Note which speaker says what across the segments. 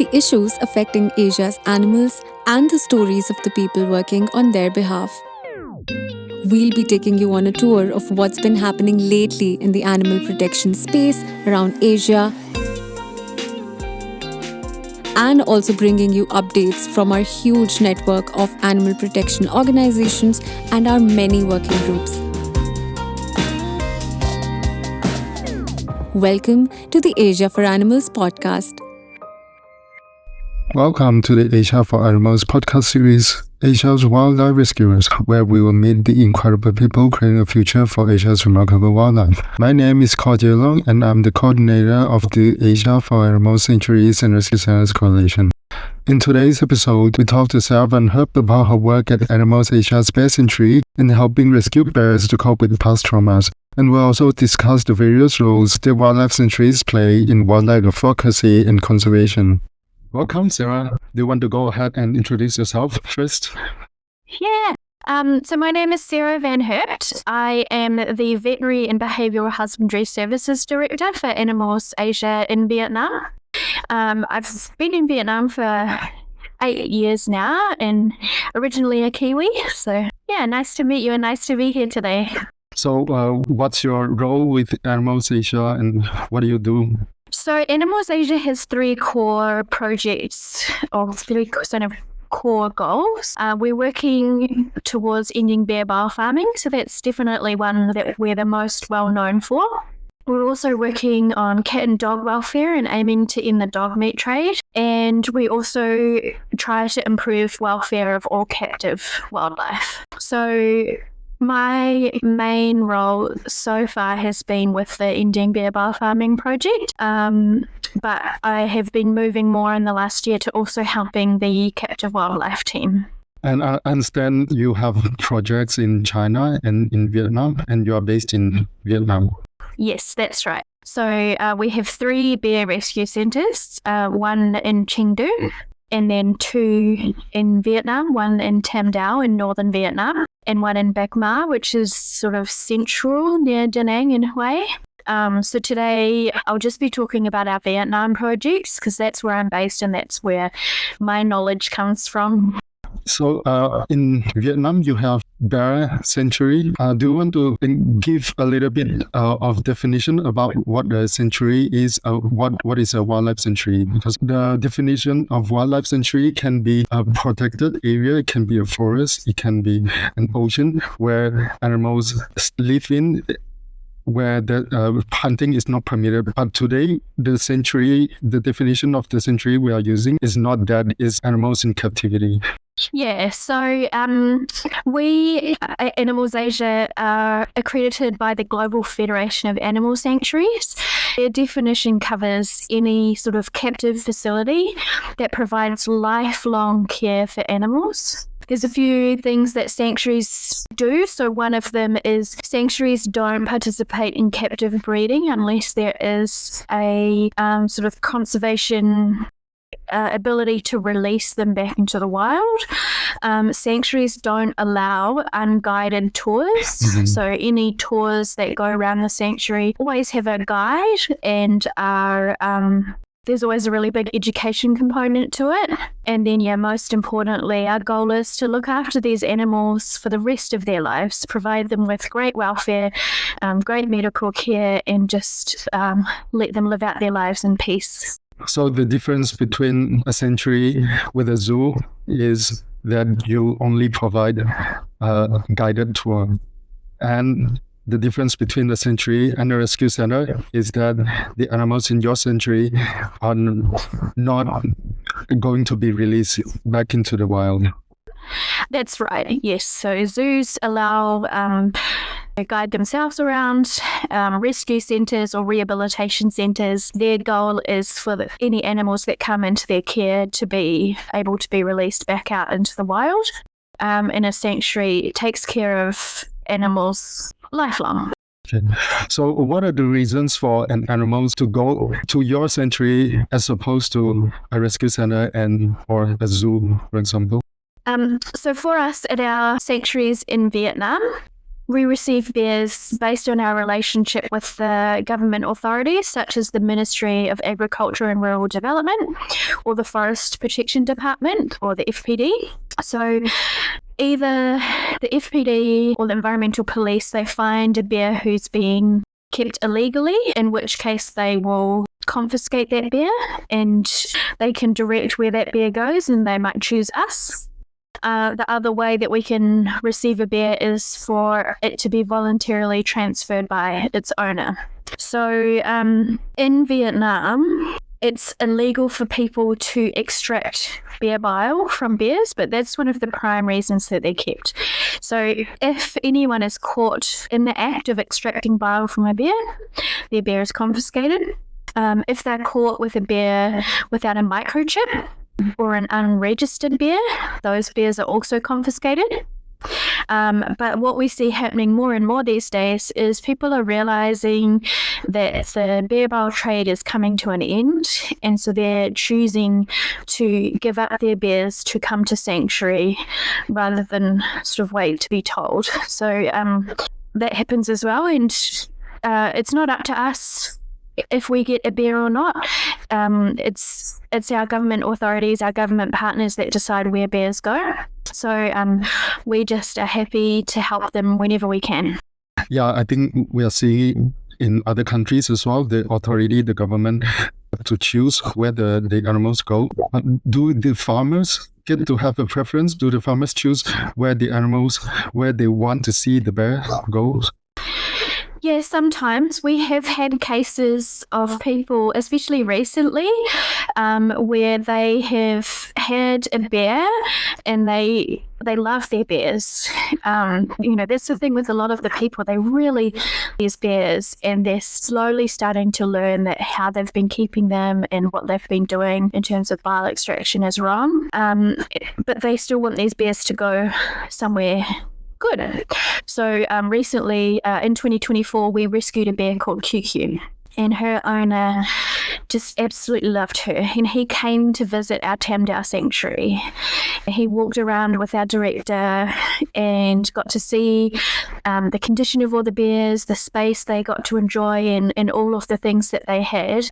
Speaker 1: the issues affecting Asia's animals, and the stories of the people working on their behalf. We'll be taking you on a tour of what's been happening lately in the animal protection space around Asia, and also bringing you updates from our huge network of animal protection organizations and our many working groups. Welcome to the Asia for Animals podcast.
Speaker 2: Welcome to the Asia for Animals podcast series, Asia's Wildlife Rescuers, where we will meet the incredible people creating a future for Asia's remarkable wildlife. My name is Ko Jae-long, and I'm the coordinator of the Asia for Animals Sanctuaries and Rescue Centers Coalition. In today's episode, we talk to Sarah van Herpt about her work at Animals Asia's Bear Sanctuary in helping rescue bears to cope with past traumas. And we'll also discuss the various roles that wildlife sanctuaries play in wildlife advocacy and conservation. Welcome, Sarah. Do you want to go ahead and introduce yourself first?
Speaker 3: Yeah. So my name is Sarah van Herpt. I am the Veterinary and Behavioural Husbandry Services Director for Animals Asia in Vietnam. I've been in Vietnam for 8 years now and originally a Kiwi. So yeah, nice to meet you and nice to be here today.
Speaker 2: So what's your role with Animals Asia and what do you do?
Speaker 3: So Animals Asia has 3 core projects or 3 sort of core goals. We're working towards ending bear bile farming, so that's definitely one that we're the most well known for. We're also working on cat and dog welfare and aiming to end the dog meat trade. And we also try to improve welfare of all captive wildlife. So my main role so far has been with the Ending Bear Bile Farming project, but I have been moving more in the last year to also helping the captive wildlife team.
Speaker 2: And I understand you have projects in China and in Vietnam, and you are based in Vietnam.
Speaker 3: Yes, that's right. So we have 3 bear rescue centres, one in Chengdu, and then 2 in Vietnam, one in Tam Dao in northern Vietnam, and one in Bac Ma, which is sort of central near Da Nang in Hue. So today I'll just be talking about our Vietnam projects because that's where I'm based and that's where my knowledge comes from.
Speaker 2: So in Vietnam, you have Bear Sanctuary. Do you want to give a little bit of definition about what a sanctuary is? What is a wildlife sanctuary? Because the definition of wildlife sanctuary can be a protected area, it can be a forest, it can be an ocean where animals live in, where the hunting is not permitted. But today, the definition of the sanctuary we are using is not that, it's animals in captivity.
Speaker 3: Yeah, so we at Animals Asia are accredited by the Global Federation of Animal Sanctuaries. Their definition covers any sort of captive facility that provides lifelong care for animals. There's a few things that sanctuaries do. So one of them is sanctuaries don't participate in captive breeding unless there is a sort of conservation ability to release them back into the wild. Sanctuaries don't allow unguided tours. Mm-hmm. So any tours that go around the sanctuary always have a guide and are there's always a really big education component to it. And then, most importantly, our goal is to look after these animals for the rest of their lives, provide them with great welfare, great medical care, and just let them live out their lives in peace.
Speaker 2: So the difference between a sanctuary with a zoo is that you only provide a guided tour. And the difference between a sanctuary and a rescue center is that the animals in your sanctuary are not going to be released back into the wild.
Speaker 3: That's right, yes. So zoos allow guide themselves around. Rescue centres or rehabilitation centres, their goal is for any animals that come into their care to be able to be released back out into the wild. In a sanctuary, it takes care of animals lifelong.
Speaker 2: Okay. So what are the reasons for an animal to go to your sanctuary as opposed to a rescue center or a zoo, for example?
Speaker 3: So for us at our sanctuaries in Vietnam, We receive bears based on our relationship with the government authorities, such as the Ministry of Agriculture and Rural Development or the Forest Protection Department or the FPD. So either the FPD or the Environmental Police, they find a bear who's being kept illegally, in which case they will confiscate that bear and they can direct where that bear goes, and they might choose us. The other way that we can receive a bear is for it to be voluntarily transferred by its owner. So in Vietnam, it's illegal for people to extract bear bile from bears, but that's one of the prime reasons that they're kept. So if anyone is caught in the act of extracting bile from a bear, their bear is confiscated. If they're caught with a bear without a microchip or an unregistered bear, those bears are also confiscated. But what we see happening more and more these days is people are realizing that the bear bile trade is coming to an end, and so they're choosing to give up their bears to come to sanctuary rather than sort of wait to be told. So that happens as well, and it's not up to us if we get a bear or not. It's our government authorities, our government partners that decide where bears go. So we just are happy to help them whenever we can.
Speaker 2: Yeah, I think we are seeing in other countries as well, the authority, the government, to choose where the animals go. Do the farmers get to have a preference? Do the farmers choose where the animals, where they want to see the bear go?
Speaker 3: Yeah, sometimes we have had cases of people, especially recently, where they have had a bear and they love their bears. That's the thing with a lot of the people. They really love these bears, and they're slowly starting to learn that how they've been keeping them and what they've been doing in terms of bile extraction is wrong. But they still want these bears to go somewhere good. So recently, in 2024, we rescued a bear called QQ, and her owner just absolutely loved her, and he came to visit our Tam Dao sanctuary. He walked around with our director and got to see the condition of all the bears, the space they got to enjoy, and all of the things that they had.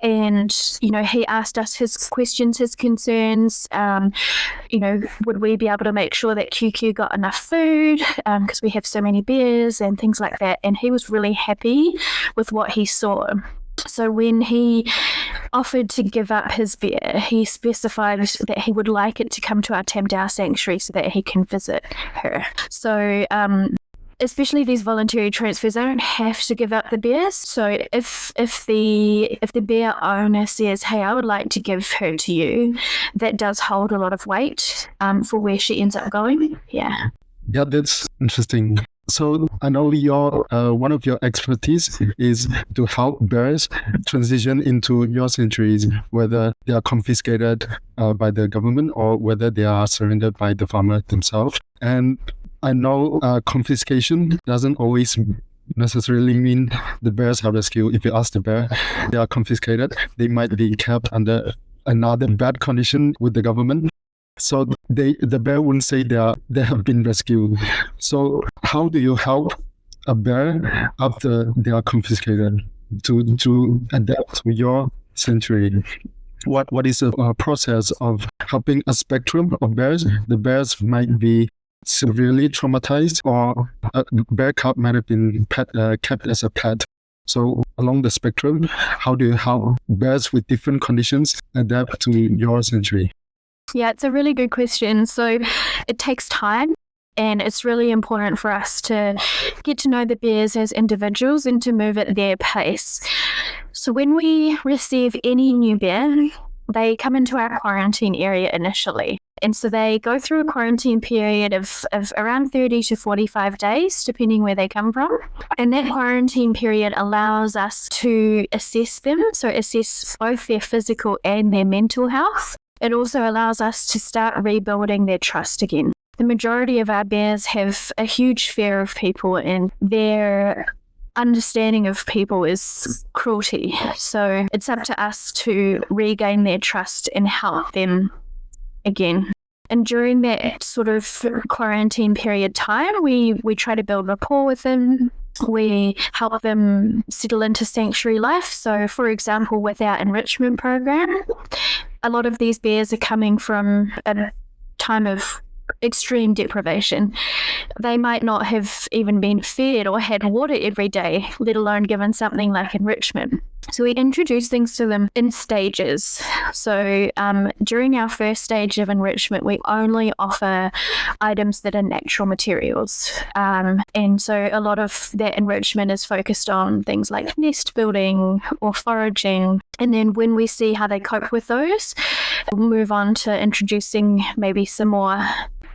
Speaker 3: And, he asked us his questions, his concerns, would we be able to make sure that QQ got enough food, because we have so many bears and things like that. And he was really happy with what he saw. So when he offered to give up his bear, he specified that he would like it to come to our Tam Dao sanctuary so that he can visit her. So especially these voluntary transfers, they don't have to give up the bears. So if the bear owner says, hey, I would like to give her to you, that does hold a lot of weight for where she ends up going. Yeah,
Speaker 2: that's interesting. So I know your one of your expertise is to help bears transition into your sanctuaries, whether they are confiscated by the government or whether they are surrendered by the farmer themselves. And I know confiscation doesn't always necessarily mean the bears are rescued. If you ask the bear, they are confiscated. They might be kept under another bad condition with the government. So the bear wouldn't say they have been rescued. So how do you help a bear after they are confiscated to adapt to your sanctuary? What is the process of helping a spectrum of bears? The bears might be severely traumatized, or a bear cub might have been kept as a pet. So along the spectrum, how do you help bears with different conditions adapt to your sanctuary?
Speaker 3: Yeah, it's a really good question. So it takes time, and it's really important for us to get to know the bears as individuals and to move at their pace. So when we receive any new bear, they come into our quarantine area initially. And so they go through a quarantine period of around 30 to 45 days, depending where they come from. And that quarantine period allows us to assess them, so assess both their physical and their mental health. It also allows us to start rebuilding their trust again. The majority of our bears have a huge fear of people, and their understanding of people is cruelty. So it's up to us to regain their trust and help them again. And during that sort of quarantine period time, we try to build rapport with them. We help them settle into sanctuary life. So, for example, with our enrichment program, a lot of these bears are coming from a time of extreme deprivation. They might not have even been fed or had water every day, let alone given something like enrichment. So we introduce things to them in stages. So during our first stage of enrichment, we only offer items that are natural materials. And so a lot of that enrichment is focused on things like nest building or foraging. And then when we see how they cope with those, we'll move on to introducing maybe some more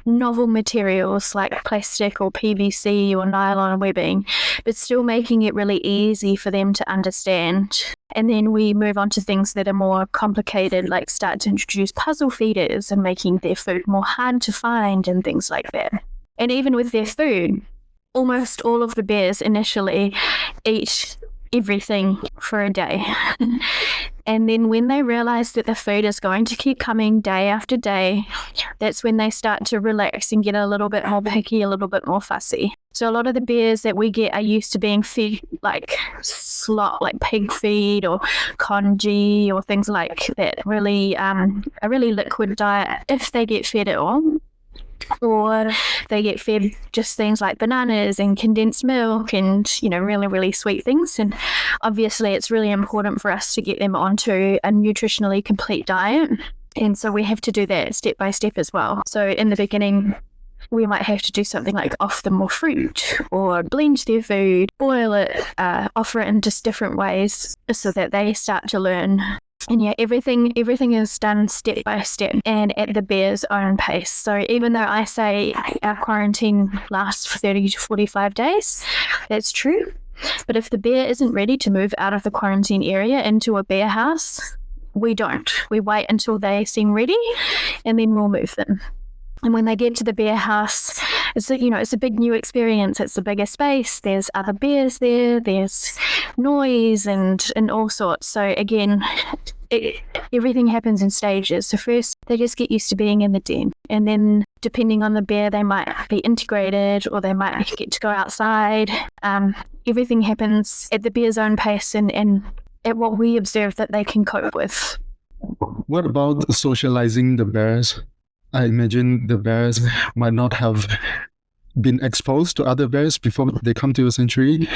Speaker 3: novel materials like plastic or PVC or nylon webbing, but still making it really easy for them to understand. And then we move on to things that are more complicated, like start to introduce puzzle feeders and making their food more hard to find and things like that. And even with their food, almost all of the bears initially eat everything for a day. And then when they realize that the food is going to keep coming day after day, that's when they start to relax and get a little bit more picky, a little bit more fussy. So a lot of the bears that we get are used to being fed like slop, like pig feed or congee or things like that, really a really liquid diet if they get fed at all. Or they get fed just things like bananas and condensed milk and, really, really sweet things. And obviously it's really important for us to get them onto a nutritionally complete diet. And so we have to do that step by step as well. So in the beginning, we might have to do something like offer them more fruit or blend their food, boil it, offer it in just different ways so that they start to learn. And yeah, everything is done step by step and at the bear's own pace. So even though I say our quarantine lasts for 30 to 45 days, that's true. But if the bear isn't ready to move out of the quarantine area into a bear house, we don't. We wait until they seem ready and then we'll move them. And when they get to the bear house, it's a big new experience. It's a bigger space. There's other bears there. There's noise and all sorts. So again, everything happens in stages. So first, they just get used to being in the den. And then depending on the bear, they might be integrated or they might get to go outside. Everything happens at the bear's own pace and at what we observe that they can cope with.
Speaker 2: What about socializing the bears? I imagine the bears might not have been exposed to other bears before they come to your sanctuary.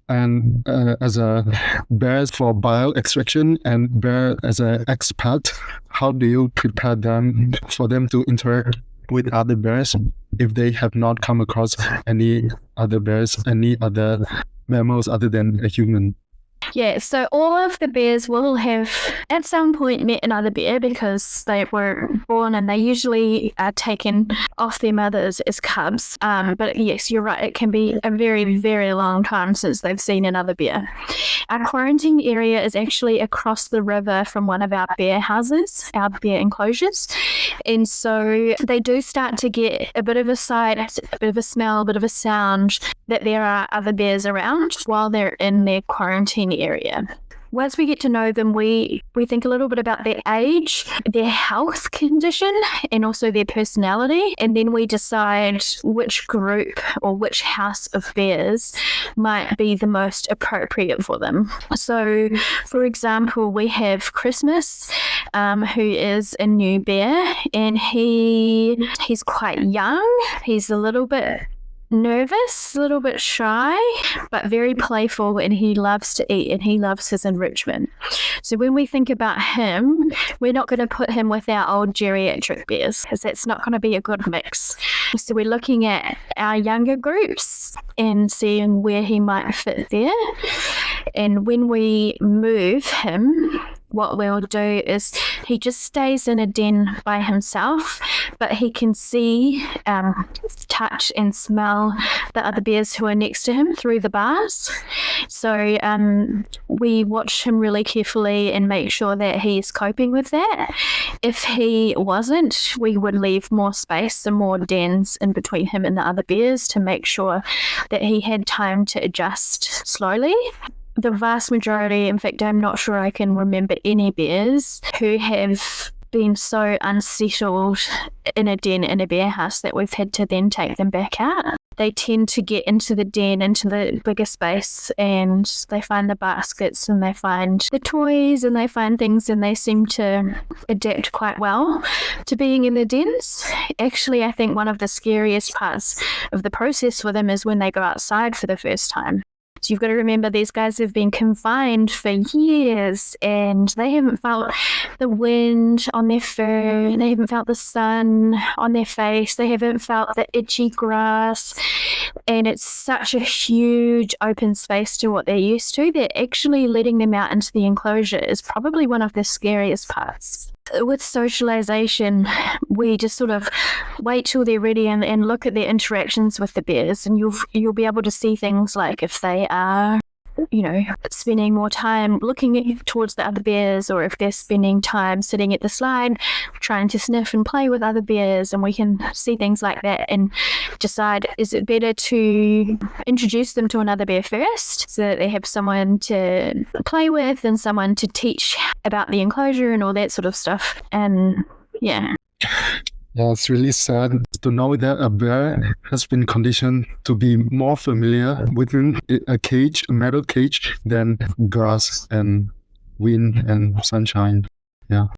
Speaker 2: And as a bears for bile extraction and bear as an expat, how do you prepare them for them to interact with other bears if they have not come across any other bears, any other mammals other than a human?
Speaker 3: Yeah, so all of the bears will have at some point met another bear because they were born and they usually are taken off their mothers as cubs. But yes, you're right, it can be a very, very long time since they've seen another bear. Our quarantine area is actually across the river from one of our bear houses, our bear enclosures. And so they do start to get a bit of a sight, a bit of a smell, a bit of a sound that there are other bears around while they're in their quarantine area. Once we get to know them, we think a little bit about their age, their health condition, and also their personality. And then we decide which group or which house of bears might be the most appropriate for them. So, for example, we have Christmas, who is a new bear, and he's quite young. He's a little bit nervous, a little bit shy, but very playful, and he loves to eat and he loves his enrichment. So when we think about him, we're not going to put him with our old geriatric bears because that's not going to be a good mix. So we're looking at our younger groups and seeing where he might fit there. And when we move him, what we'll do is he just stays in a den by himself, but he can see, touch and smell the other bears who are next to him through the bars. So we watch him really carefully and make sure that he's coping with that. If he wasn't, we would leave more space and more dens in between him and the other bears to make sure that he had time to adjust slowly. The vast majority, in fact, I'm not sure I can remember any bears who have been so unsettled in a den in a bear house that we've had to then take them back out. They tend to get into the den, into the bigger space, and they find the baskets and they find the toys and they find things, and they seem to adapt quite well to being in the dens. Actually, I think one of the scariest parts of the process for them is when they go outside for the first time. So you've got to remember these guys have been confined for years and they haven't felt the wind on their fur, they haven't felt the sun on their face, they haven't felt the itchy grass, and it's such a huge open space to what they're used to that actually letting them out into the enclosure is probably one of the scariest parts. With socialization, we just sort of wait till they're ready and look at their interactions with the bears, and you'll be able to see things like if they are, spending more time looking towards the other bears, or if they're spending time sitting at the slide trying to sniff and play with other bears, and we can see things like that and decide, is it better to introduce them to another bear first so that they have someone to play with and someone to teach about the enclosure and all that sort of stuff. And yeah,
Speaker 2: it's really sad to know that a bear has been conditioned to be more familiar within a cage, a metal cage, than grass and wind and sunshine. Yeah.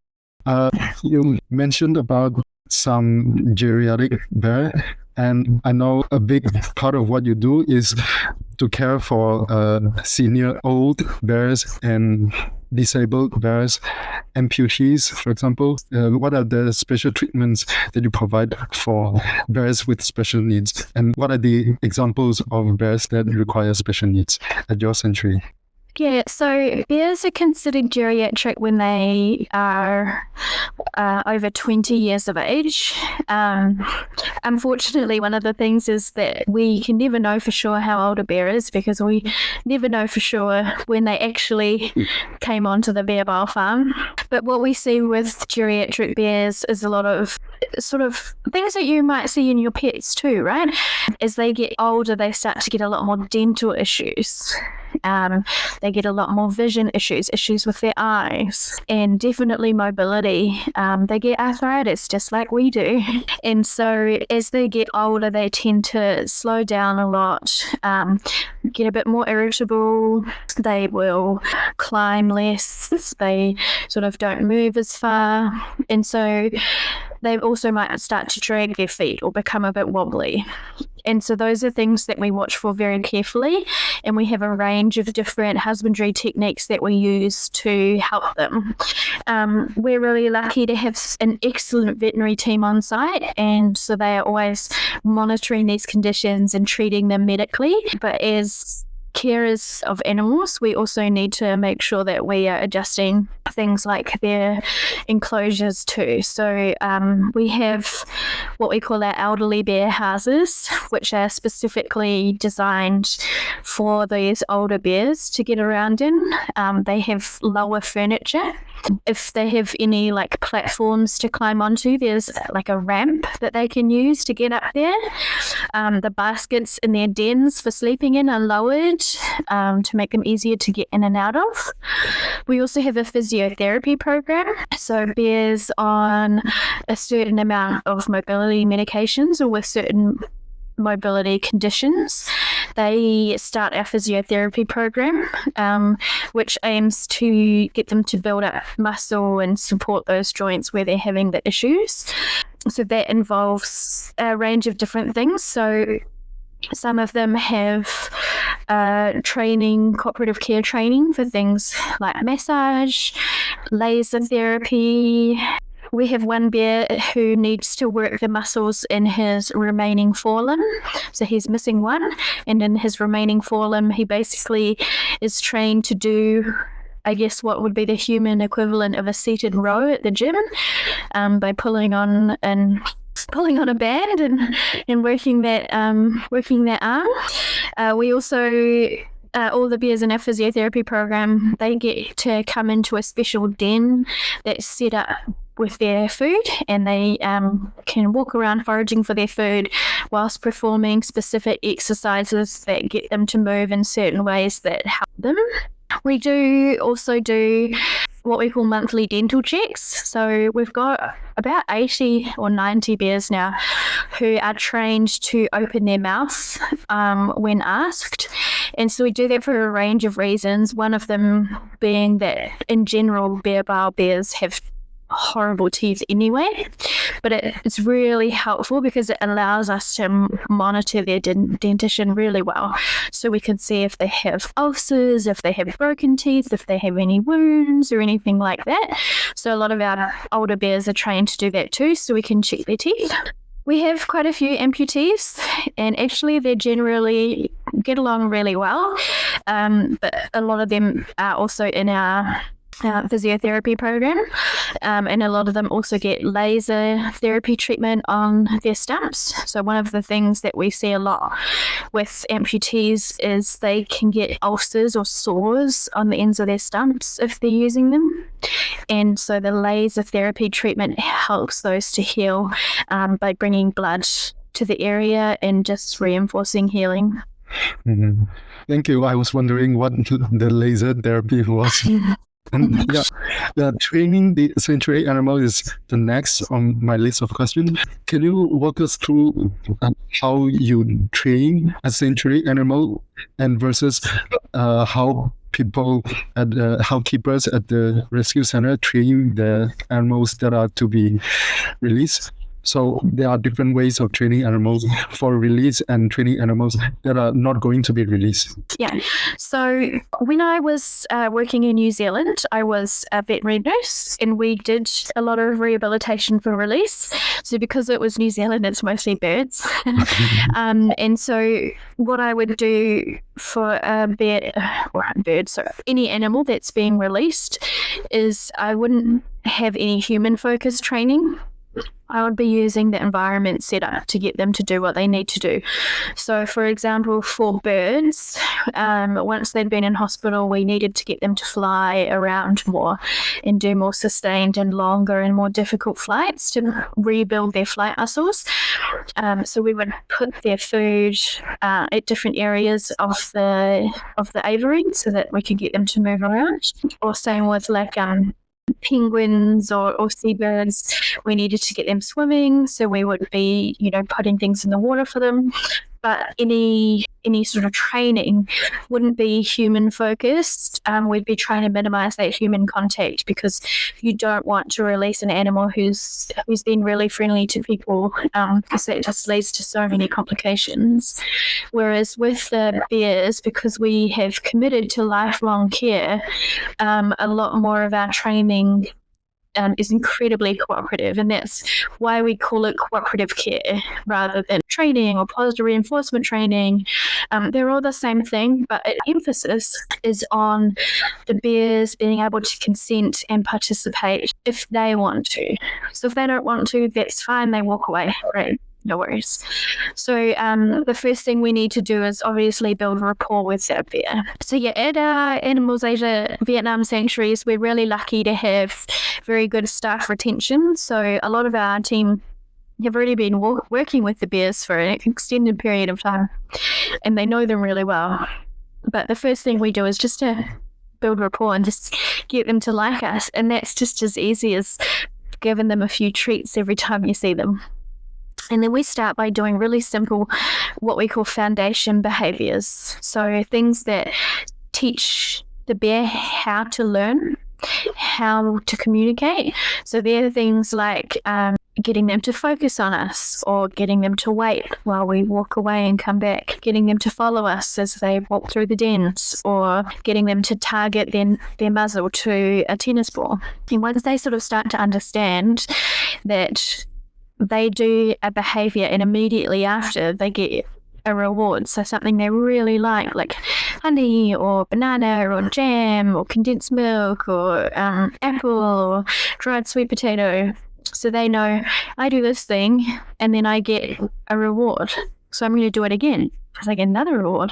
Speaker 2: You mentioned about some geriatric bear, and I know a big part of what you do is to care for senior old bears and disabled bears, amputees, for example. What are the special treatments that you provide for bears with special needs? And what are the examples of bears that require special needs at your sanctuary?
Speaker 3: Yeah, so bears are considered geriatric when they are over 20 years of age. Unfortunately, one of the things is that we can never know for sure how old a bear is, because we never know for sure when they actually came onto the bear bile farm. But what we see with geriatric bears is a lot of sort of things that you might see in your pets too, right? As they get older, they start to get a lot more dental issues. They get a lot more vision issues with their eyes, and definitely mobility. They get arthritis just like we do. And so as they get older, they tend to slow down a lot, get a bit more irritable. They will climb less. They sort of don't move as far. And so they also might start to drag their feet or become a bit wobbly. And so those are things that we watch for very carefully, and we have a range of different husbandry techniques that we use to help them. We're really lucky to have an excellent veterinary team on site, and so they are always monitoring these conditions and treating them medically. But as carers of animals, we also need to make sure that we are adjusting things like their enclosures too. So we have what we call our elderly bear houses, which are specifically designed for these older bears to get around in. They have lower furniture. If they have any like platforms to climb onto, there's like a ramp that they can use to get up there. The baskets in their dens for sleeping in are lowered to make them easier to get in and out of. We also have a physiotherapy program. So bears on a certain amount of mobility medications or with certain mobility conditions, they start our physiotherapy program, which aims to get them to build up muscle and support those joints where they're having the issues. So that involves a range of different things. So some of them have cooperative care training for things like massage, laser therapy. We have one bear who needs to work the muscles in his remaining forelimb. So he's missing one. And in his remaining forelimb, he basically is trained to do, I guess, what would be the human equivalent of a seated row at the gym, by pulling on a band and working that arm. We also all the bears in our physiotherapy program, they get to come into a special den that's set up with their food, and they can walk around foraging for their food whilst performing specific exercises that get them to move in certain ways that help them. We do also do what we call monthly dental checks. So we've got about 80 or 90 bears now who are trained to open their mouth when asked. And so we do that for a range of reasons, one of them being that in general bile bears have horrible teeth anyway, but it's really helpful because it allows us to monitor their dentition really well, so we can see if they have ulcers, if they have broken teeth, if they have any wounds or anything like that. So a lot of our older bears are trained to do that too, so we can check their teeth. We have quite a few amputees, and actually they generally get along really well, but a lot of them are also in our physiotherapy program, and a lot of them also get laser therapy treatment on their stumps. So one of the things that we see a lot with amputees is they can get ulcers or sores on the ends of their stumps if they're using them, and so the laser therapy treatment helps those to heal by bringing blood to the area and just reinforcing healing.
Speaker 2: Mm-hmm. Thank you. I was wondering what the laser therapy was. And the training the sanctuary animal is the next on my list of questions. Can you walk us through how you train a sanctuary animal and versus how people how keepers at the rescue center train the animals that are to be released? So there are different ways of training animals for release and training animals that are not going to be released.
Speaker 3: Yeah. So when I was working in New Zealand, I was a veterinary nurse, and we did a lot of rehabilitation for release. So because it was New Zealand, it's mostly birds. And so what I would do for a bird, so any animal that's being released, is I wouldn't have any human-focused training. I would be using the environment setup to get them to do what they need to do. So, for example, for birds, once they'd been in hospital, we needed to get them to fly around more and do more sustained and longer and more difficult flights to rebuild their flight muscles. So we would put their food at different areas of the aviary so that we could get them to move around. Or same with penguins or seabirds, we needed to get them swimming, so we would be, putting things in the water for them. But any sort of training wouldn't be human focused. We'd be trying to minimize that human contact, because you don't want to release an animal who's been really friendly to people, because that just leads to so many complications. Whereas with the bears, because we have committed to lifelong care, a lot more of our training is incredibly cooperative, and that's why we call it cooperative care rather than training or positive reinforcement training. They're all the same thing, but emphasis is on the bears being able to consent and participate if they want to. So if they don't want to, that's fine, they walk away. Great. No worries. So the first thing we need to do is obviously build rapport with that bear. So at our Animals Asia Vietnam sanctuaries, we're really lucky to have very good staff retention. So a lot of our team have already been working with the bears for an extended period of time, and they know them really well. But the first thing we do is just to build rapport and just get them to like us. And that's just as easy as giving them a few treats every time you see them. And then we start by doing really simple, what we call foundation behaviors. So things that teach the bear how to learn, how to communicate. So they're things like getting them to focus on us, or getting them to wait while we walk away and come back, getting them to follow us as they walk through the dens, or getting them to target their muzzle to a tennis ball. And once they sort of start to understand that they do a behavior and immediately after they get a reward, so something they really like honey or banana or jam or condensed milk or apple or dried sweet potato, so they know I do this thing and then I get a reward, so I'm going to do it again because I get another reward,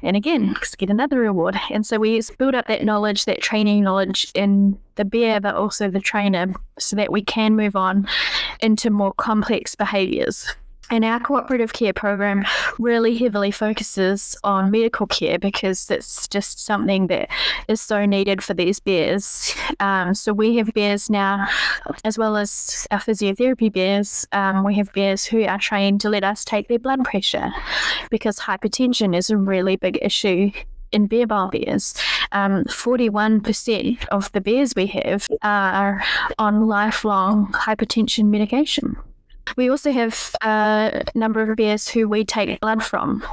Speaker 3: and again because I get another reward. And so we build up that knowledge, that training knowledge in the bear but also the trainer, so that we can move on into more complex behaviors. And our cooperative care program really heavily focuses on medical care because it's just something that is so needed for these bears. So we have bears now, as well as our physiotherapy bears, we have bears who are trained to let us take their blood pressure because hypertension is a really big issue in bare-bile bears. 41% of the bears we have are on lifelong hypertension medication. We also have a number of bears who we take blood from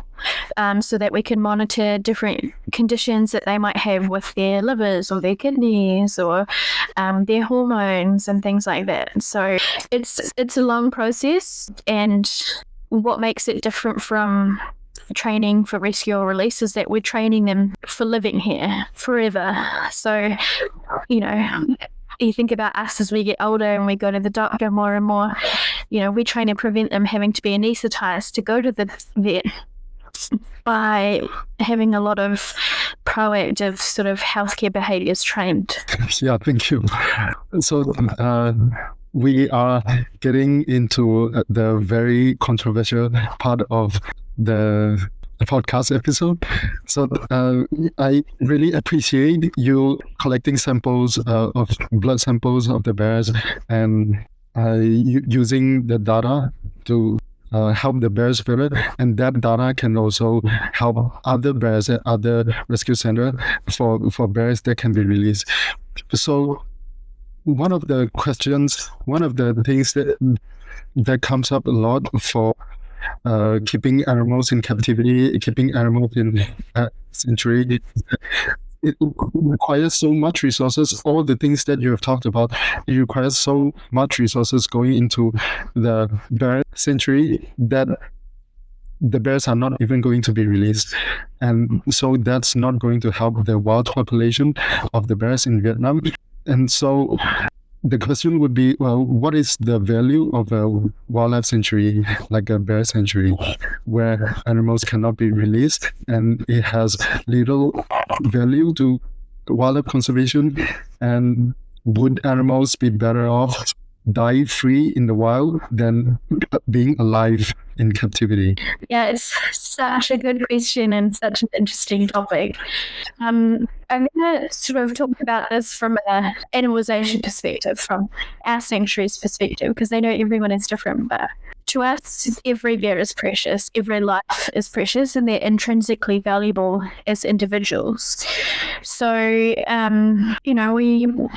Speaker 3: so that we can monitor different conditions that they might have with their livers or their kidneys or their hormones and things like that. So it's a long process, and what makes it different from training for rescue or release is that we're training them for living here forever. So, you think about us as we get older and we go to the doctor more and more, we try to prevent them having to be anaesthetized to go to the vet by having a lot of proactive sort of healthcare behaviors trained.
Speaker 2: Yeah, thank you. So we are getting into the very controversial part of the podcast episode. So I really appreciate you collecting samples of blood samples of the bears and using the data to help the bears feel it, and that data can also help other bears at other rescue centers for bears that can be released. So one of the things that comes up a lot for keeping animals in captivity, keeping animals in sanctuary, it requires so much resources. All the things that you have talked about, it requires so much resources going into the bear sanctuary that the bears are not even going to be released. And so that's not going to help the wild population of the bears in Vietnam. And so the question would be, well, what is the value of a wildlife sanctuary like a bear sanctuary where animals cannot be released and it has little value to wildlife conservation? And would animals be better off die free in the wild than being alive in captivity?
Speaker 3: Yeah, it's such a good question and such an interesting topic. I'm going to sort of talk about this from an animalization perspective, from our sanctuary's perspective, because I know everyone is different, but to us, every bear is precious, every life is precious, and they're intrinsically valuable as individuals. So,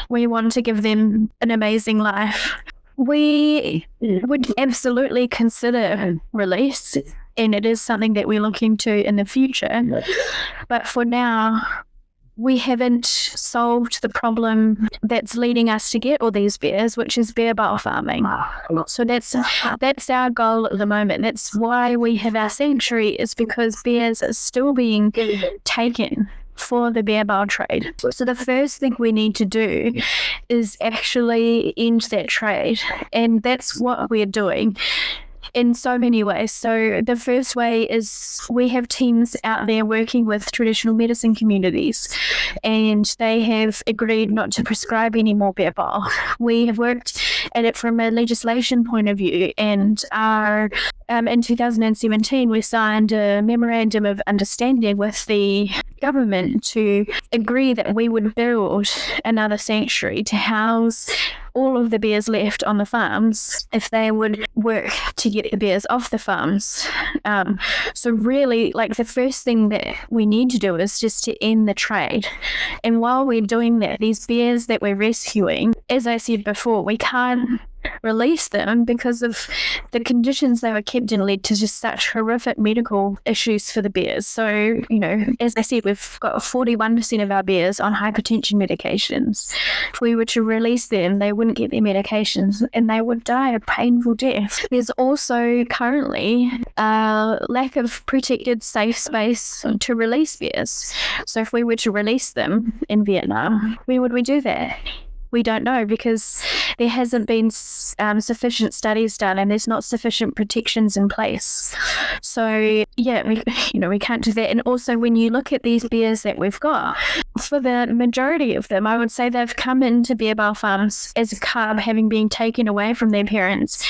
Speaker 3: we want to give them an amazing life. We would absolutely consider release, and it is something that we're looking to in the future. But for now, we haven't solved the problem that's leading us to get all these bears, which is bare-bile farming. So that's our goal at the moment. That's why we have our sanctuary, is because bears are still being taken for the bare-bile trade. So the first thing we need to do is actually end that trade, and that's what we're doing in so many ways. So the first way is we have teams out there working with traditional medicine communities, and they have agreed not to prescribe any more bare-bile. We have worked at it from a legislation point of view, and in 2017 we signed a memorandum of understanding with the government to agree that we would build another sanctuary to house all of the bears left on the farms if they would work to get the bears off the farms. So really, the first thing that we need to do is just to end the trade. And while we're doing that, these bears that we're rescuing, as I said before, we can't release them because of the conditions they were kept in led to just such horrific medical issues for the bears. So, as I said, we've got 41% of our bears on hypertension medications. If we were to release them, they wouldn't get their medications and they would die a painful death. There's also currently a lack of protected safe space to release bears. So if we were to release them in Vietnam, where would we do that? We don't know, because there hasn't been sufficient studies done and there's not sufficient protections in place. So yeah, we can't do that. And also, when you look at these bears that we've got, for the majority of them, I would say they've come into bare-bile farms as a cub, having been taken away from their parents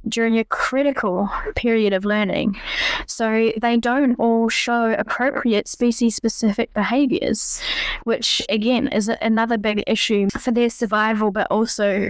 Speaker 3: during a critical period of learning. So they don't all show appropriate species-specific behaviours, which again is another big issue for their survival, but also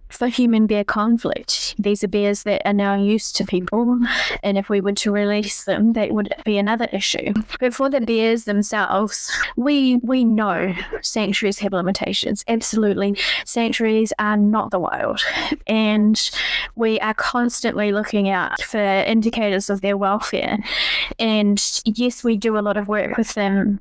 Speaker 3: for human-bear conflict. These are bears that are now used to people, and if we were to release them, that would be another issue. But for the bears themselves, we know sanctuaries have limitations. Absolutely. Sanctuaries are not the wild. And we are constantly looking out for indicators of their welfare. And yes, we do a lot of work with them,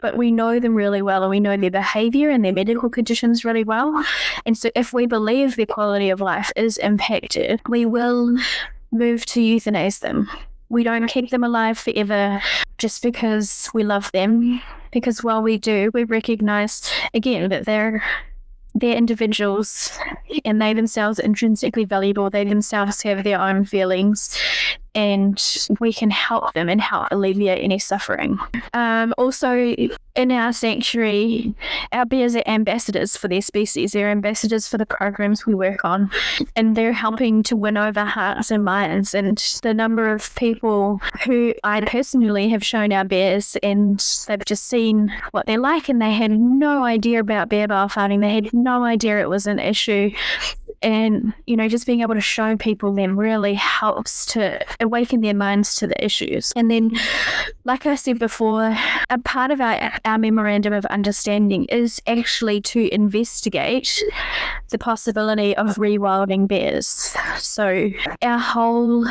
Speaker 3: but we know them really well, and we know their behaviour and their medical conditions really well. And so if we believe their quality of life is impacted, we will move to euthanize them. We don't keep them alive forever just because we love them, because while we do, we recognise, again, that they're individuals and they themselves are intrinsically valuable. They themselves have their own feelings, and we can help them and help alleviate any suffering. Also, in our sanctuary, our bears are ambassadors for their species. They're ambassadors for the programs we work on, and they're helping to win over hearts and minds. And the number of people who I personally have shown our bears, and they've just seen what they're like, and they had no idea about bear bile farming. They had no idea it was an issue. And, just being able to show people them really helps to awaken their minds to the issues. And then, like I said before, a part of our memorandum of understanding is actually to investigate the possibility of rewilding bears. So our whole,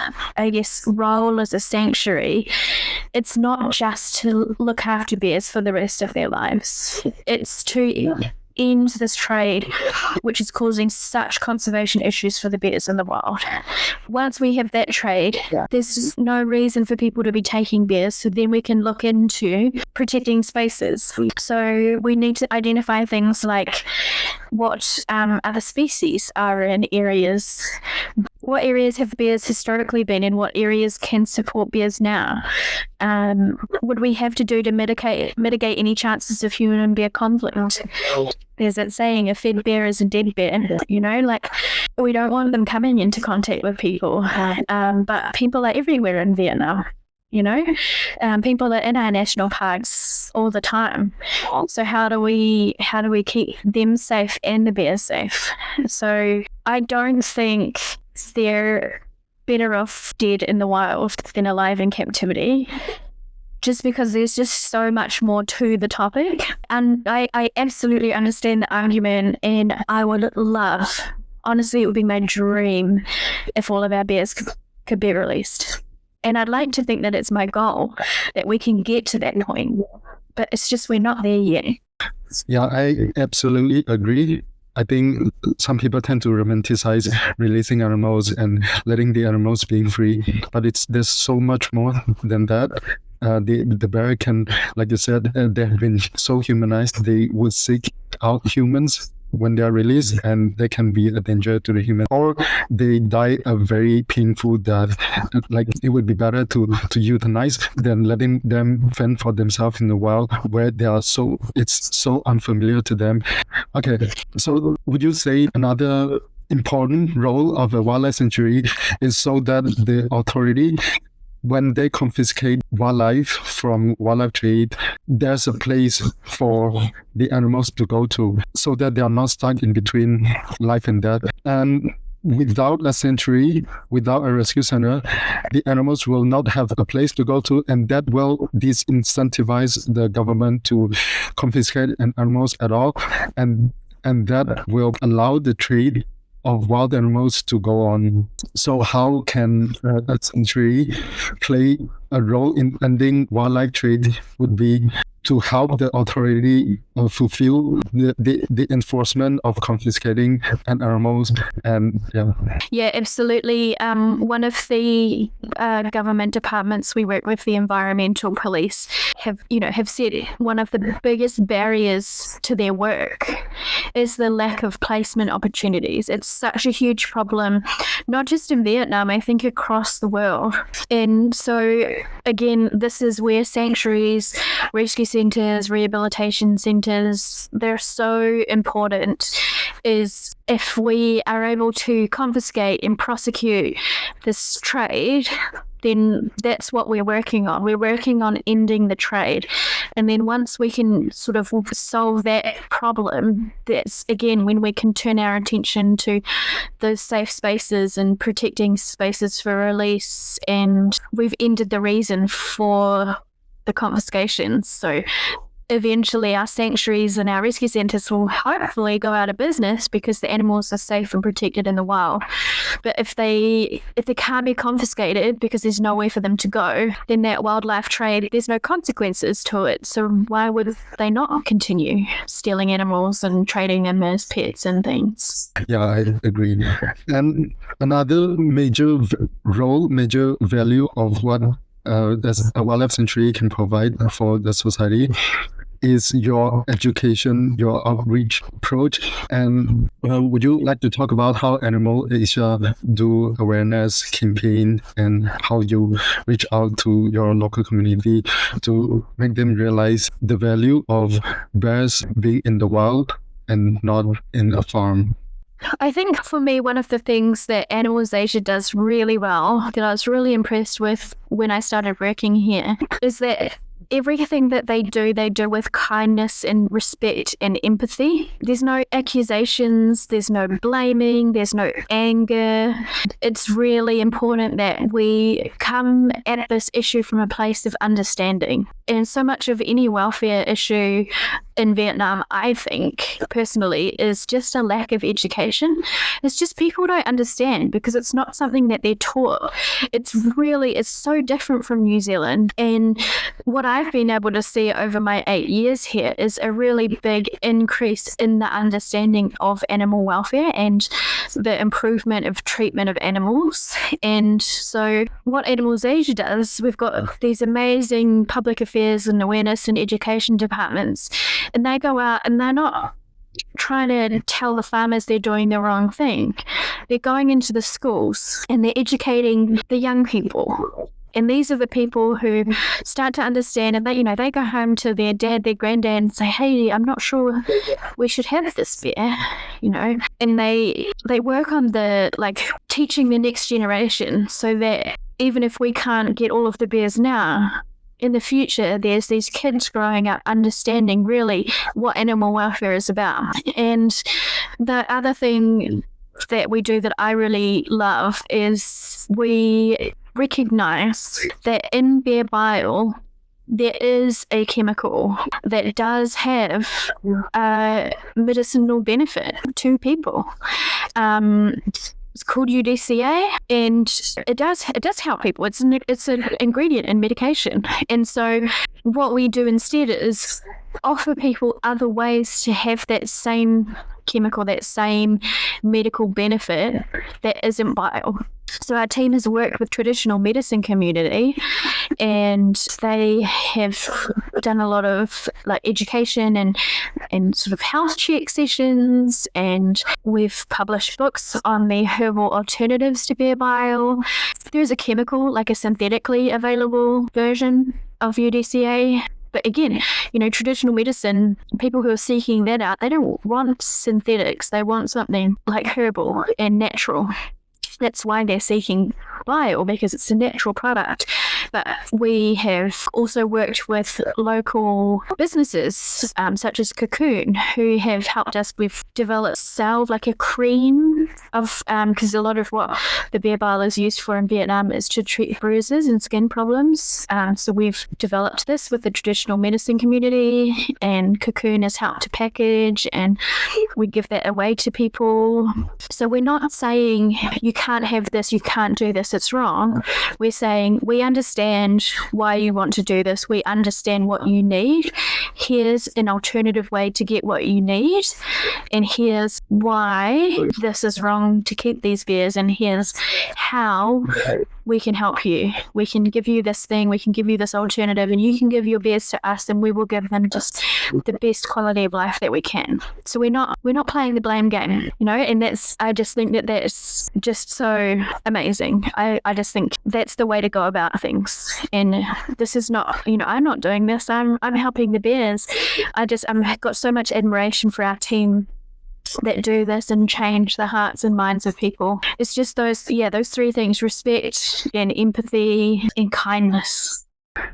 Speaker 3: role as a sanctuary, it's not just to look after bears for the rest of their lives. It's to end this trade, which is causing such conservation issues for the bears in the wild. Once we have that trade, there's no reason for people to be taking bears, so then we can look into protecting spaces. So we need to identify things like what other species are in areas. What areas have bears historically been in? What areas can support bears now? Would we have to do to mitigate any chances of human and bear conflict? There's that saying, a fed bear is a dead bear. We don't want them coming into contact with people. But people are everywhere in Vietnam. People are in our national parks all the time. So how do we keep them safe and the bears safe? So I don't think they're better off dead in the wild than alive in captivity, just because there's just so much more to the topic. And I absolutely understand the argument, and I would love, honestly, it would be my dream if all of our bears could be released. And I'd like to think that it's my goal that we can get to that point, but it's just we're not there yet.
Speaker 2: Yeah, I absolutely agree. I think some people tend to romanticize releasing animals and letting the animals being free, but there's so much more than that. The bear can, like you said, they have been so humanized. They will seek out humans when they are released, and they can be a danger to the human, or they die a very painful death. Like, it would be better to euthanize than letting them fend for themselves in the wild, where it's so unfamiliar to them. Okay, so would you say another important role of a wildlife sanctuary is so that the authority, when they confiscate wildlife from wildlife trade, there's a place for the animals to go to, so that they are not stuck in between life and death? And without a sanctuary, without a rescue center, the animals will not have a place to go to, and that will disincentivize the government to confiscate animals at all, and that will allow the trade of wild animals to go on. So how can a sanctuary play a role in ending wildlife trade? Would be to help the authority fulfill the enforcement of confiscating animals. And
Speaker 3: yeah, absolutely. One of the government departments we work with, the environmental police, have said one of the biggest barriers to their work is the lack of placement opportunities. It's such a huge problem, not just in Vietnam, I think across the world. And so again, this is where sanctuaries, rescue centres, rehabilitation centres, centres, they're so important, is if we are able to confiscate and prosecute this trade, then that's what we're working on. We're working on ending the trade. And then once we can sort of solve that problem, that's again when we can turn our attention to those safe spaces and protecting spaces for release, and we've ended the reason for the confiscations. So eventually our sanctuaries and our rescue centres will hopefully go out of business because the animals are safe and protected in the wild. But if they can't be confiscated because there's nowhere for them to go, then that wildlife trade, there's no consequences to it. So why would they not continue stealing animals and trading them as pets and things?
Speaker 2: Yeah, I agree. And another major value of what a wildlife sanctuary can provide for the society is your education, your outreach approach. And would you like to talk about how Animal Asia do awareness campaign and how you reach out to your local community to make them realize the value of bears being in the wild and not in a farm?
Speaker 3: I think for me, one of the things that Animals Asia does really well, that I was really impressed with when I started working here, is that everything that they do with kindness and respect and empathy. There's no accusations, there's no blaming, there's no anger. It's really important that we come at this issue from a place of understanding. And so much of any welfare issue in Vietnam, I think, personally, is just a lack of education. It's just people don't understand because it's not something that they're taught. It's so different from New Zealand. And what I've been able to see over my 8 years here is a really big increase in the understanding of animal welfare and the improvement of treatment of animals. And so what Animals Asia does, we've got these amazing public affairs and awareness and education departments, and they go out and they're not trying to tell the farmers they're doing the wrong thing. They're going into the schools and they're educating the young people. And these are the people who start to understand, and they go home to their dad, their granddad, and say, "Hey, I'm not sure we should have this bear," And they work on teaching the next generation, so that even if we can't get all of the bears now, in the future, there's these kids growing up understanding really what animal welfare is about. And the other thing that we do that I really love is we recognize that in bear bile there is a chemical that does have a medicinal benefit to people. It's called UDCA, and it does help people. It's an ingredient in medication. And so what we do instead is offer people other ways to have that same chemical, that same medical benefit that isn't bile. So our team has worked with traditional medicine community, and they have done a lot of education and sort of health check sessions, and we've published books on the herbal alternatives to bear bile. There's a chemical, a synthetically available version of UDCA. But again, traditional medicine, people who are seeking that out, they don't want synthetics. They want something herbal and natural. That's why they're seeking bile, because it's a natural product. But we have also worked with local businesses such as Cocoon, who have helped us. We've developed salve, a cream of, because a lot of what the bear bile is used for in Vietnam is to treat bruises and skin problems. So we've developed this with the traditional medicine community, and Cocoon has helped to package, and we give that away to people. So we're not saying you can't have this, you can't do this, it's wrong. We're saying we understand why you want to do this. We understand what you need. Here's an alternative way to get what you need. And here's why this is wrong to keep these bears. And here's how we can help you. We can give you this thing, we can give you this alternative, and you can give your bears to us, and we will give them just the best quality of life that we can. So we're not playing the blame game, and I just think that's just so amazing. I just think that's the way to go about things. And this is not, I'm not doing this. I'm helping the bears. I've got so much admiration for our team that do this and change the hearts and minds of people. It's just those three things: respect and empathy and kindness.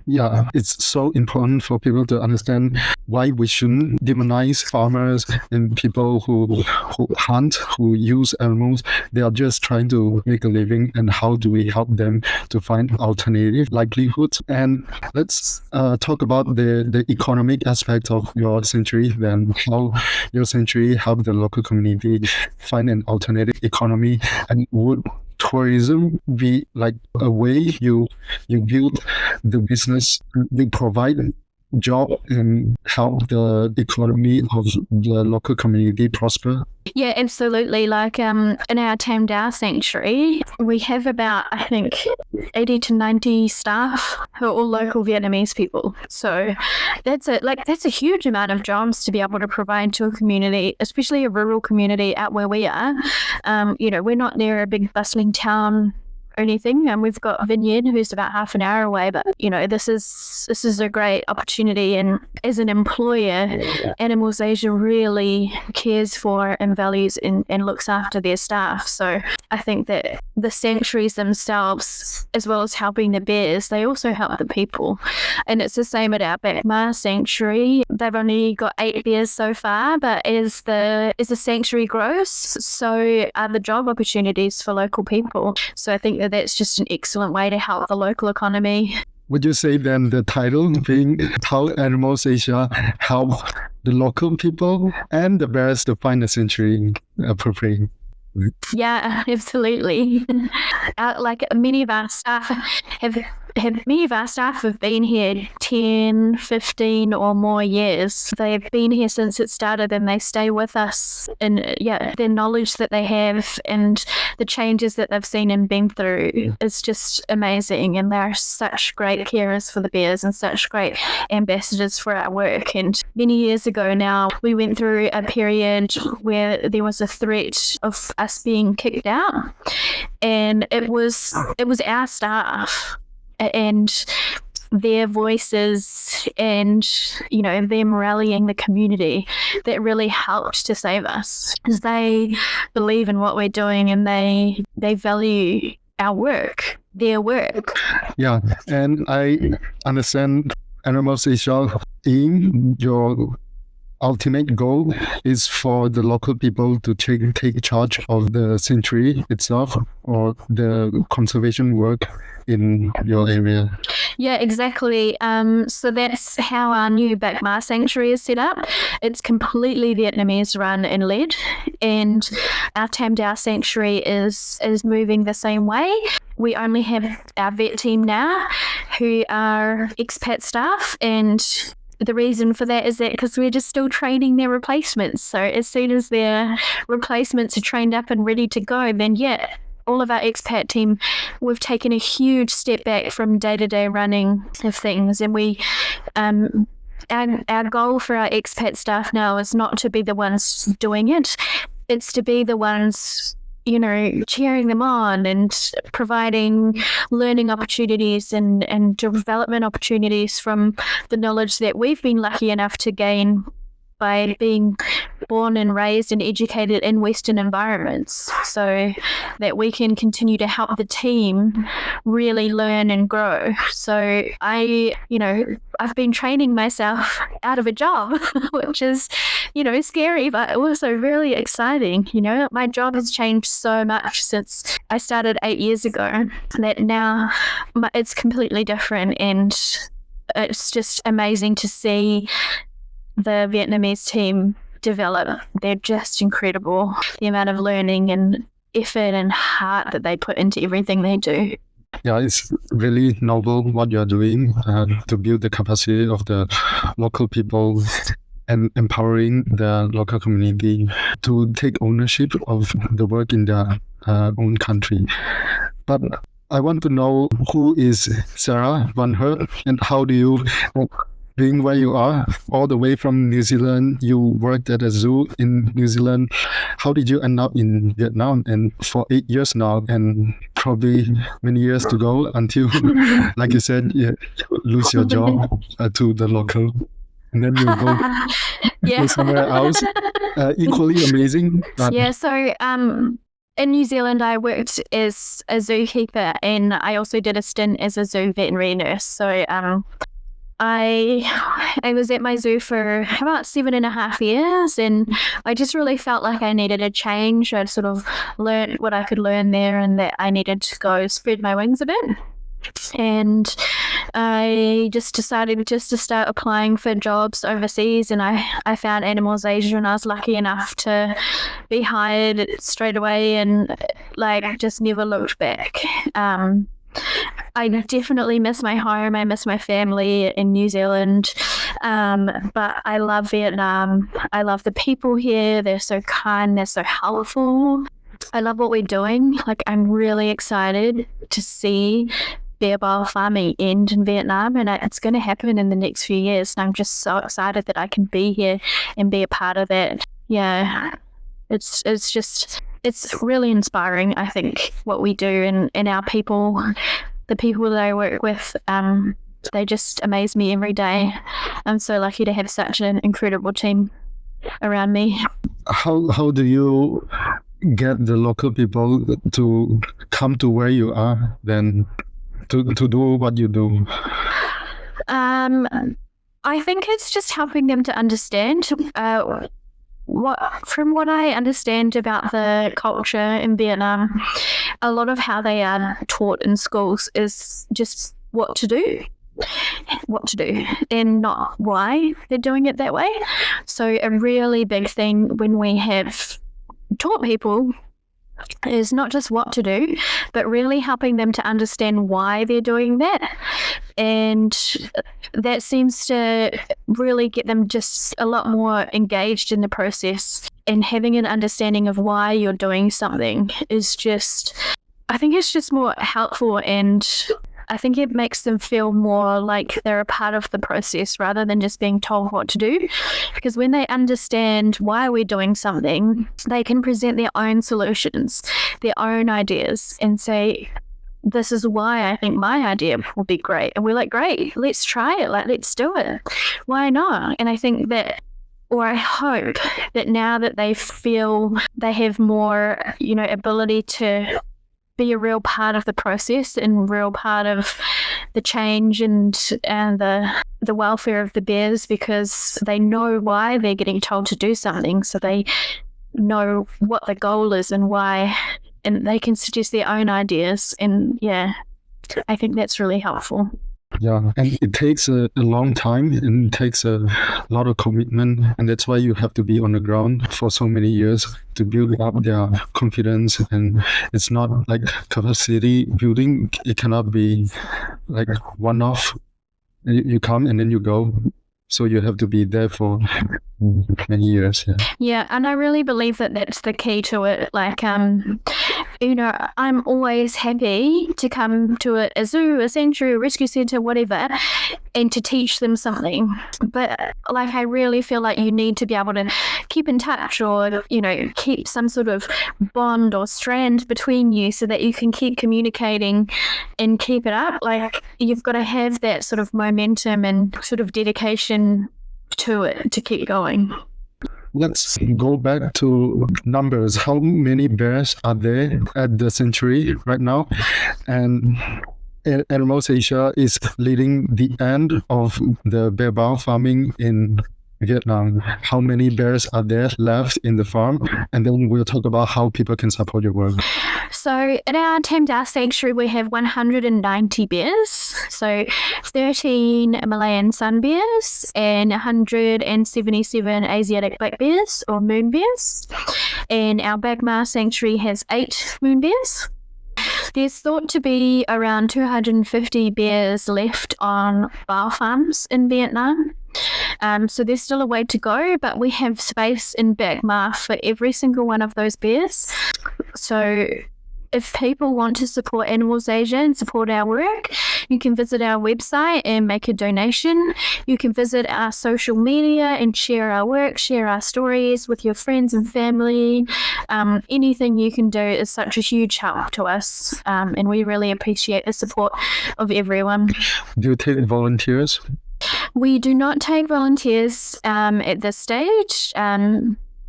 Speaker 2: Yeah, it's so important for people to understand why we shouldn't demonize farmers and people who hunt, who use animals. They are just trying to make a living, and how do we help them to find alternative livelihoods? And let's talk about the economic aspect of your sanctuary, then how your sanctuary help the local community find an alternative economy. And would tourism be like a way you build the business, you provide job and help the economy of the local community prosper?
Speaker 3: Yeah, absolutely. Like in our Tam Dao sanctuary, we have about, I think, 80 to 90 staff who are all local Vietnamese people. So that's a huge amount of jobs to be able to provide to a community, especially a rural community out where we are. We're not near a big bustling town or anything, and we've got Viet, who's about half an hour away, but this is a great opportunity. And as an employer, Animals Asia really cares for and values and looks after their staff. So I think that the sanctuaries themselves, as well as helping the bears, they also help the people. And it's the same at our Bac Ma sanctuary. They've only got 8 bears so far, but as the sanctuary grows, so are the job opportunities for local people. So I think that's just an excellent way to help the local economy.
Speaker 2: Would you say then the title being how Animals Asia help the local people and the bears to find a sanctuary appropriate?
Speaker 3: Yeah, absolutely. Many of our staff have been here 10, 15 or more years. They've been here since it started, and they stay with us. And their knowledge that they have and the changes that they've seen and been through is just amazing. And they're such great carers for the bears and such great ambassadors for our work. And many years ago now, we went through a period where there was a threat of us being kicked out, and it was our staff and their voices and them rallying the community that really helped to save us, because they believe in what we're doing and they value our work, their work.
Speaker 2: Yeah, and I understand Animals Asia aim, your ultimate goal is for the local people to take charge of the sanctuary itself or the conservation work in your area.
Speaker 3: Yeah, exactly. So that's how our new Bac Ma sanctuary is set up. It's completely Vietnamese run and led, and our Tam Dao sanctuary is moving the same way. We only have our vet team now, who are expat staff, and the reason for that is that because we're just still training their replacements. So as soon as their replacements are trained up and ready to go, then all of our expat team, we've taken a huge step back from day-to-day running of things. And we, our goal for our expat staff now is not to be the ones doing it. It's to be the ones cheering them on and providing learning opportunities and development opportunities from the knowledge that we've been lucky enough to gain by being born and raised and educated in Western environments, so that we can continue to help the team really learn and grow. So I've been training myself out of a job, which is, scary, but also really exciting. My job has changed so much since I started 8 years ago that now it's completely different, and it's just amazing to see the Vietnamese team develop. They're just incredible. The amount of learning and effort and heart that they put into everything they do.
Speaker 2: Yeah, it's really noble what you're doing to build the capacity of the local people and empowering the local community to take ownership of the work in their own country. But I want to know, who is Sarah van Herpt, and how do you, being where you are, all the way from New Zealand, you worked at a zoo in New Zealand. How did you end up in Vietnam, and for 8 years now, and probably many years to go until, like you said, you lose your job to the local, and then you go go somewhere else, equally amazing.
Speaker 3: Yeah, so in New Zealand, I worked as a zookeeper, and I also did a stint as a zoo veterinary nurse. So I was at my zoo for about 7.5 years, and I just really felt like I needed a change. I'd sort of learned what I could learn there, and that I needed to go spread my wings a bit. And I just decided just to start applying for jobs overseas, and I found Animals Asia, and I was lucky enough to be hired straight away, and like just never looked back. I definitely miss my home. I miss my family in New Zealand, but I love Vietnam. I love the people here. They're so kind. They're so helpful. I love what we're doing. Like, I'm really excited to see bile farming end in Vietnam, and it's going to happen in the next few years. And I'm just so excited that I can be here and be a part of that. Yeah, it's really inspiring, I think, what we do, and our people, the people that I work with, they just amaze me every day. I'm so lucky to have such an incredible team around me.
Speaker 2: How do you get the local people to come to where you are, then to do what you do?
Speaker 3: I think it's just helping them to understand from what I understand about the culture in Vietnam, a lot of how they are taught in schools is just what to do, and not why they're doing it that way. So a really big thing when we have taught people is not just what to do, but really helping them to understand why they're doing that. And that seems to really get them just a lot more engaged in the process, and having an understanding of why you're doing something is just, I think it's just more helpful, and I think it makes them feel more like they're a part of the process rather than just being told what to do. Because when they understand why we're doing something, they can present their own solutions, their own ideas, and say, this is why I think my idea will be great. And we're like, great, let's try it. Like, let's do it. Why not? And I think that, or I hope that now that they feel they have more, ability to be a real part of the process and real part of the change and the welfare of the bears, because they know why they're getting told to do something, so they know what the goal is and why, and they can suggest their own ideas. And yeah, I think that's really helpful.
Speaker 2: Yeah, and it takes a long time, and it takes a lot of commitment, and that's why you have to be on the ground for so many years to build up their confidence. And it's not like capacity building. It cannot be like one-off. You come and then you go. So you have to be there for many years.
Speaker 3: Yeah, and I really believe that that's the key to it. Like, I'm always happy to come to a zoo, a sanctuary, a rescue centre, whatever, and to teach them something. But like, I really feel like you need to be able to keep in touch, or, keep some sort of bond or strand between you so that you can keep communicating and keep it up. Like, you've got to have that sort of momentum and sort of dedication to it to keep going.
Speaker 2: Let's go back to numbers. How many bears are there at the sanctuary right now? And Animals Asia is leading the end of the bear farming in Vietnam. How many bears are there left in the farm? And then we'll talk about how people can support your work.
Speaker 3: So at our Tam Dao sanctuary, we have 190 bears. So 13 Malayan sun bears and 177 Asiatic black bears or moon bears. And our Bagma sanctuary has 8 moon bears. There's thought to be around 250 bears left on bile farms in Vietnam. So there's still a way to go, but we have space in Bagma for every single one of those bears. So If people want to support Animals Asia and support our work, you can visit our website and make a donation. You can visit our social media and share our work, share our stories with your friends and family. Anything you can do is such a huge help to us, and we really appreciate the support of everyone.
Speaker 2: Do you take volunteers?
Speaker 3: We do not take volunteers at this stage.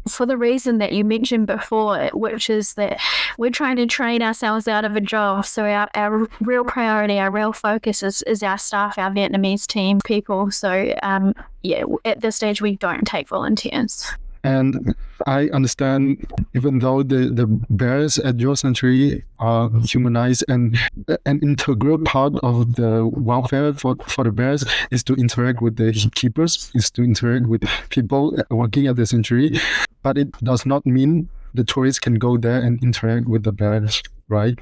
Speaker 3: For the reason that you mentioned before, which is that we're trying to train ourselves out of a job. So our real priority, our real focus is our staff, our Vietnamese team people. So at this stage, we don't take volunteers.
Speaker 2: And I understand, even though the bears at your sanctuary are humanized, and an integral part of the welfare for the bears is to interact with the keepers, is to interact with people working at the sanctuary. But it does not mean the tourists can go there and interact with the bears, right?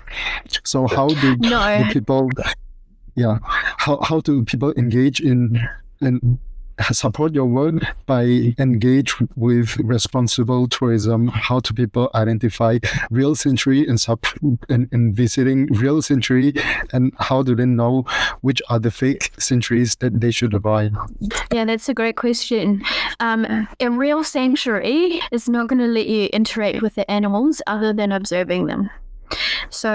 Speaker 2: So how do the people, how do people engage in support your work by engage with responsible tourism? How do people identify real sanctuary and visiting real sanctuary, and how do they know which are the fake sanctuaries that they should avoid?
Speaker 3: Yeah, that's a great question. A real sanctuary is not going to let you interact with the animals other than observing them. So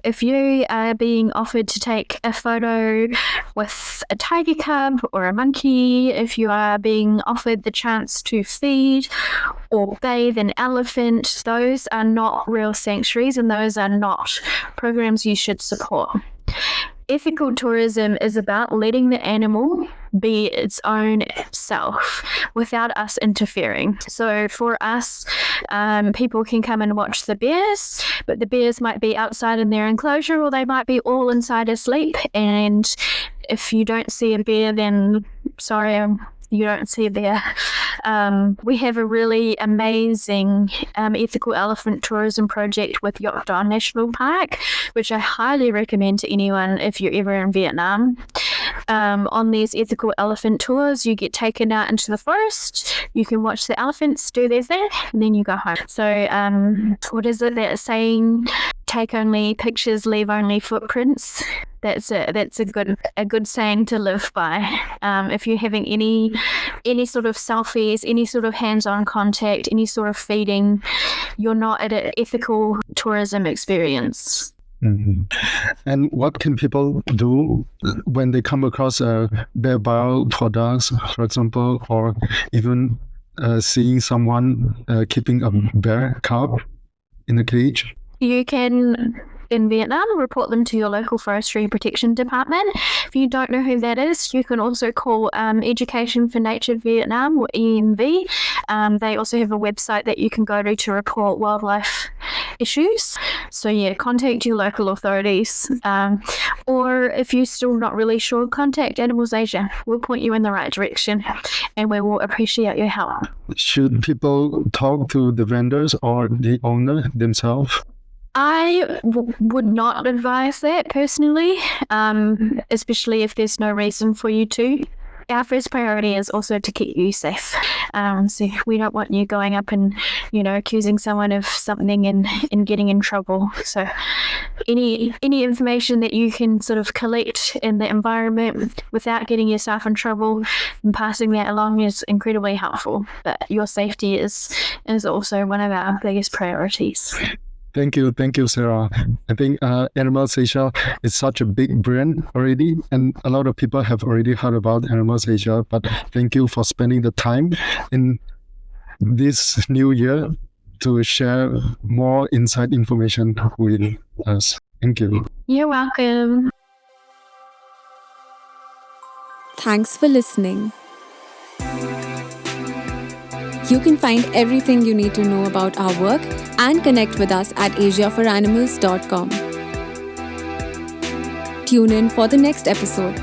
Speaker 3: if you are being offered to take a photo with a tiger cub or a monkey, if you are being offered the chance to feed or bathe an elephant, those are not real sanctuaries, and those are not programs you should support. Ethical tourism is about letting the animal be its own self without us interfering. So for us, people can come and watch the bears, but the bears might be outside in their enclosure, or they might be all inside asleep. And if you don't see a bear, then sorry, you don't see a bear. We have a really amazing ethical elephant tourism project with Viet National Park, which I highly recommend to anyone if you're ever in Vietnam. On these ethical elephant tours, you get taken out into the forest, you can watch the elephants do their thing, and then you go home. So what is it that saying? Take only pictures, leave only footprints. That's a good saying to live by. If you're having any sort of selfies, any sort of hands-on contact, any sort of feeding, you're not at an ethical tourism experience.
Speaker 2: Mm-hmm. And what can people do when they come across bear bile products, for example, or even seeing someone keeping a bear cub in a cage?
Speaker 3: You can, in Vietnam, report them to your local forestry protection department. If you don't know who that is, you can also call Education for Nature Vietnam, or EMV. They also have a website that you can go to report wildlife issues. So contact your local authorities. Or if you're still not really sure, contact Animals Asia. We'll point you in the right direction, and we will appreciate your help.
Speaker 2: Should people talk to the vendors or the owner themselves?
Speaker 3: I would not advise that personally, especially if there's no reason for you to. Our first priority is also to keep you safe. So we don't want you going up and, accusing someone of something and getting in trouble. So any information that you can sort of collect in the environment without getting yourself in trouble and passing that along is incredibly helpful. But your safety is also one of our biggest priorities.
Speaker 2: Thank you, Sarah. I think Animals Asia is such a big brand already, and a lot of people have already heard about Animals Asia, but thank you for spending the time in this new year to share more inside information with us. Thank you.
Speaker 3: You're welcome.
Speaker 1: Thanks for listening. You can find everything you need to know about our work and connect with us at asiaforanimals.com. Tune in for the next episode.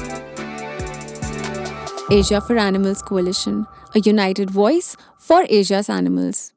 Speaker 1: Asia for Animals Coalition, a united voice for Asia's animals.